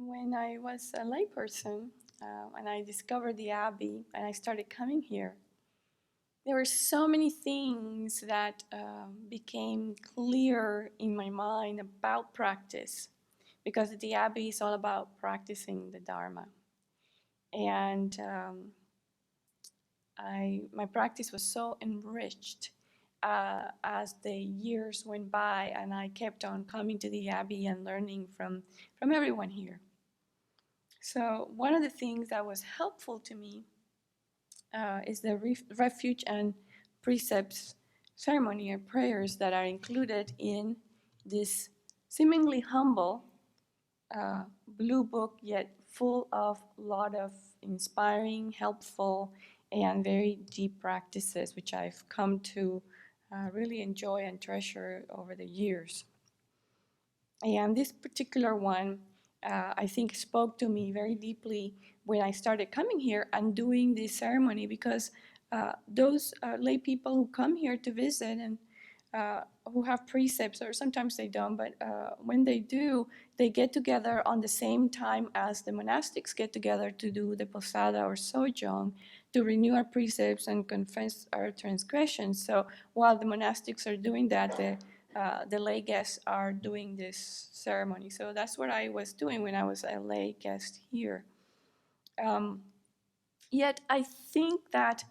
When I was a layperson and I discovered the Abbey and I started coming here, there were so many things that became clear in my mind about practice, because the Abbey is all about practicing the Dharma. And my practice was so enriched as the years went by, and I kept on coming to the Abbey and learning from everyone here. So one of the things that was helpful to me is the refuge and precepts ceremony or prayers that are included in this seemingly humble blue book, yet full of a lot of inspiring, helpful, and very deep practices, which I've come to really enjoy and treasure over the years. And this particular one, I think, spoke to me very deeply when I started coming here and doing this ceremony, because those lay people who come here to visit and who have precepts, or sometimes they don't, but when they do, they get together on the same time as the monastics get together to do the posada or sojong, to renew our precepts and confess our transgressions. So while the monastics are doing that, the lay guests are doing this ceremony. So that's what I was doing when I was a lay guest here. Yet I think that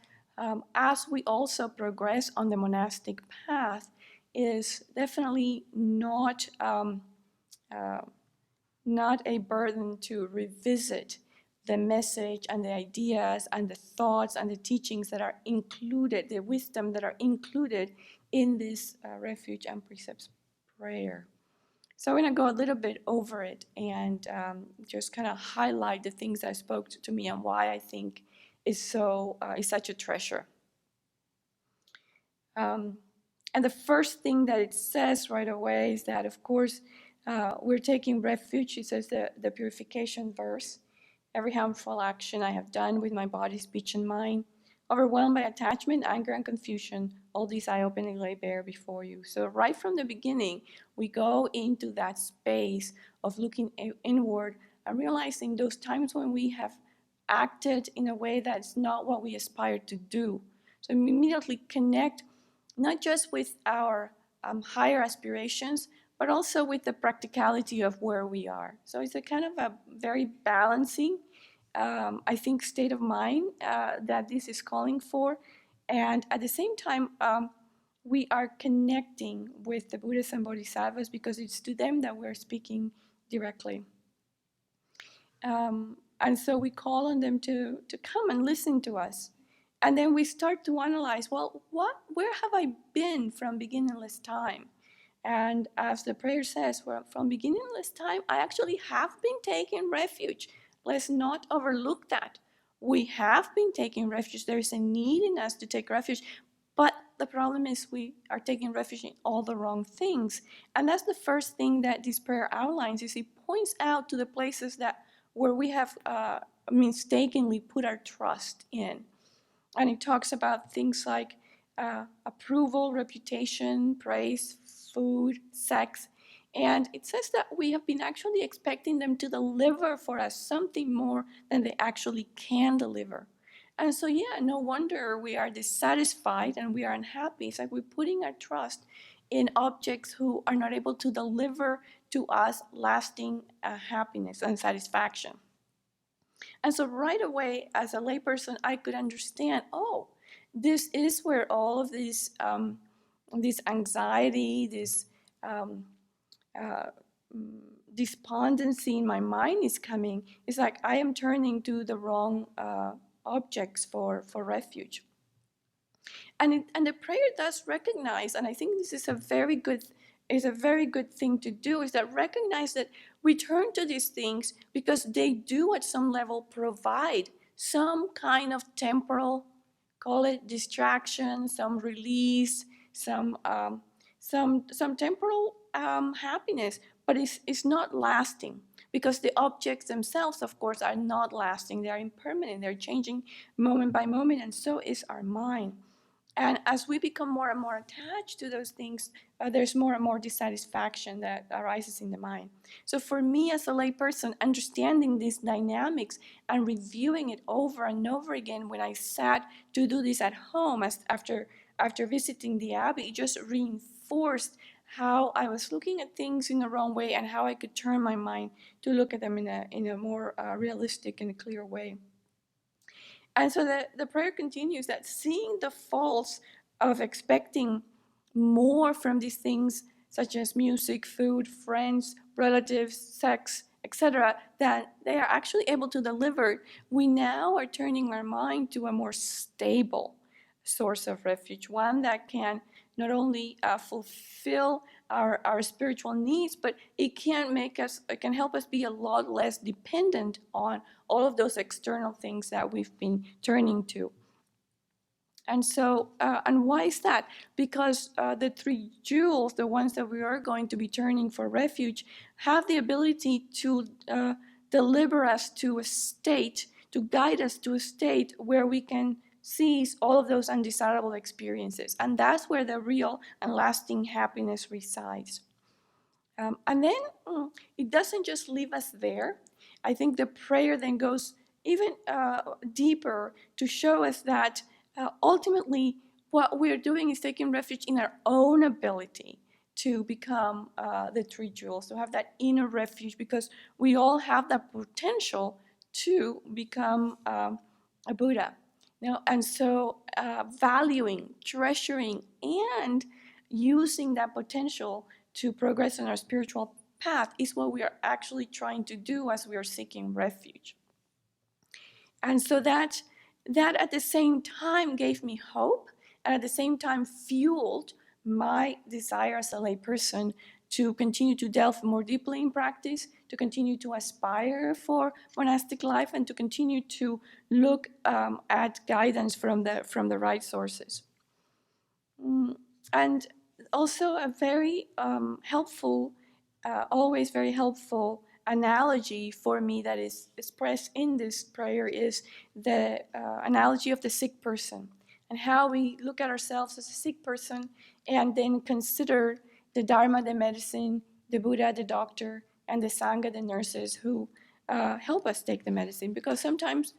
as we also progress on the monastic path, is definitely not a burden to revisit the message and the ideas and the thoughts and the teachings that are included, the wisdom that are included in this refuge and precepts prayer. So I'm going to go a little bit over it and just kind of highlight the things that spoke to me and why I think is such a treasure. And the first thing that it says right away is that, of course, we're taking refuge. It says the purification verse. Every harmful action I have done with my body, speech, and mind, overwhelmed by attachment, anger, and confusion, all these I openly lay bare before you. So right from the beginning, we go into that space of looking inward and realizing those times when we have acted in a way that's not what we aspire to do. So we immediately connect not just with our higher aspirations, but also with the practicality of where we are. So it's a kind of a very balancing, I think, state of mind that this is calling for. And at the same time, we are connecting with the Buddhas and Bodhisattvas because it's to them that we're speaking directly. And so we call on them to come and listen to us. And then we start to analyze, well, where have I been from beginningless time? And as the prayer says, well, from beginningless time, I actually have been taking refuge. Let's not overlook that. We have been taking refuge. There is a need in us to take refuge. But the problem is we are taking refuge in all the wrong things. And that's the first thing that this prayer outlines, is it points out to the places where we have mistakenly put our trust in. And it talks about things like approval, reputation, praise, food, sex. And it says that we have been actually expecting them to deliver for us something more than they actually can deliver. And so, yeah, no wonder we are dissatisfied and we are unhappy. It's like we're putting our trust in objects who are not able to deliver to us lasting happiness and satisfaction. And so right away, as a layperson, I could understand, oh, this is where all of this anxiety, this despondency in my mind is coming. It's like I am turning to the wrong objects for refuge. And the prayer does recognize, and I think this is a very good thing to do, is that recognize that we turn to these things because they do at some level provide some kind of temporal, call it distraction, some release, some temporal happiness, but it's not lasting, because the objects themselves, of course, are not lasting. They are impermanent. They're changing moment by moment, and so is our mind. And as we become more and more attached to those things, there's more and more dissatisfaction that arises in the mind. So for me as a layperson, understanding these dynamics and reviewing it over and over again when I sat to do this at home after visiting the Abbey, it just reinforced how I was looking at things in the wrong way and how I could turn my mind to look at them in a more realistic and clear way. And so the prayer continues that seeing the faults of expecting more from these things, such as music, food, friends, relatives, sex, etc., that they are actually able to deliver, we now are turning our mind to a more stable source of refuge, one that can not only fulfill our spiritual needs, but it can help us be a lot less dependent on all of those external things that we've been turning to. And so, and why is that? Because the three jewels, the ones that we are going to be turning for refuge, have the ability to deliver us to a state, to guide us to a state where we can seize all of those undesirable experiences. And that's where the real and lasting happiness resides. And then it doesn't just leave us there. I think the prayer then goes even deeper to show us that ultimately what we're doing is taking refuge in our own ability to become the three jewels, to have that inner refuge, because we all have that potential to become a Buddha. And so valuing, treasuring, and using that potential to progress on our spiritual path is what we are actually trying to do as we are seeking refuge. And so that at the same time gave me hope, and at the same time fueled my desire as a layperson to continue to delve more deeply in practice, to continue to aspire for monastic life, and to continue to look at guidance from the right sources. And also a very helpful, always very helpful analogy for me that is expressed in this prayer is the analogy of the sick person, and how we look at ourselves as a sick person and then consider the Dharma, the medicine, the Buddha, the doctor, and the Sangha, the nurses who help us take the medicine, because sometimes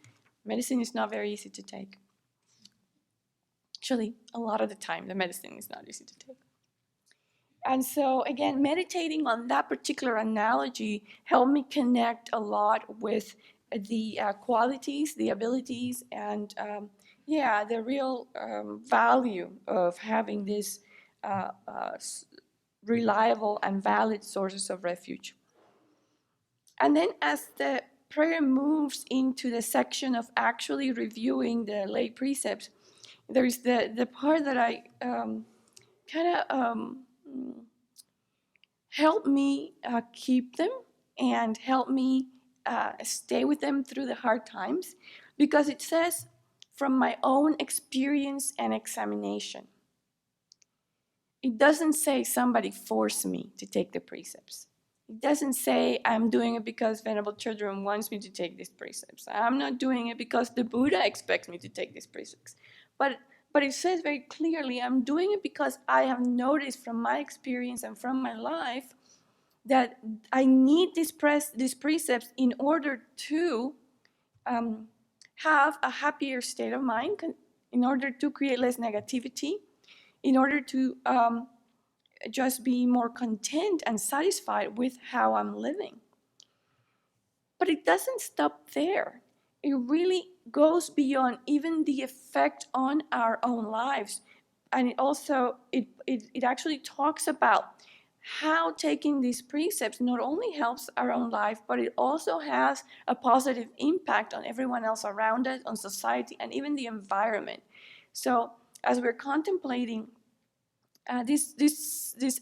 medicine is not very easy to take. Actually, a lot of the time, the medicine is not easy to take. And so, again, meditating on that particular analogy helped me connect a lot with the qualities, the abilities, and the real value of having these reliable and valid sources of refuge. And then as the prayer moves into the section of actually reviewing the lay precepts, there's the part that I help me keep them and help me stay with them through the hard times, because it says, from my own experience and examination. It doesn't say somebody forced me to take the precepts. It doesn't say I'm doing it because Venerable Chödrön wants me to take these precepts. I'm not doing it because the Buddha expects me to take these precepts. But it says very clearly, I'm doing it because I have noticed from my experience and from my life that I need these precepts in order to have a happier state of mind, in order to create less negativity, in order to just be more content and satisfied with how I'm living. But it doesn't stop there. It really goes beyond even the effect on our own lives. And it also, it actually talks about how taking these precepts not only helps our own life, but it also has a positive impact on everyone else around us, on society, and even the environment. So as we're contemplating this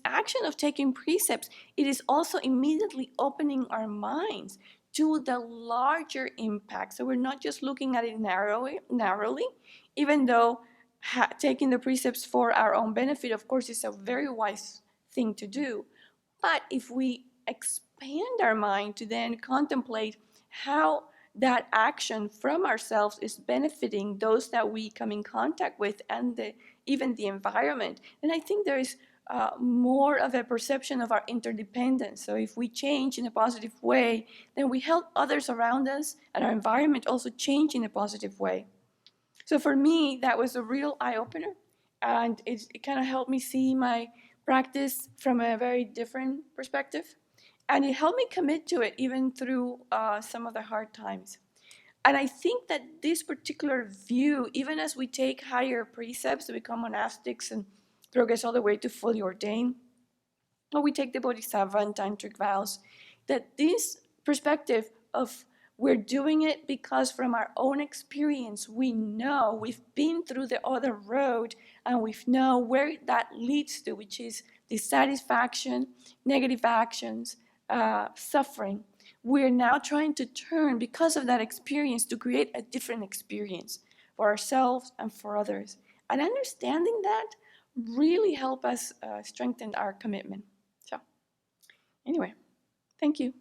action of taking precepts, it is also immediately opening our minds to the larger impact. So we're not just looking at it narrowly, even though taking the precepts for our own benefit, of course, is a very wise thing to do. But if we expand our mind to then contemplate how that action from ourselves is benefiting those that we come in contact with, and even the environment. And I think there is more of a perception of our interdependence. So if we change in a positive way, then we help others around us, and our environment also change in a positive way. So for me, that was a real eye-opener, and it kind of helped me see my practice from a very different perspective. And it helped me commit to it even through some of the hard times. And I think that this particular view, even as we take higher precepts to become monastics and progress all the way to fully ordained, or we take the bodhisattva and tantric vows, that this perspective of we're doing it because from our own experience, we know we've been through the other road and we know where that leads to, which is dissatisfaction, negative actions, suffering. We're now trying to turn, because of that experience, to create a different experience for ourselves and for others. And understanding that really help us strengthen our commitment. So anyway, thank you.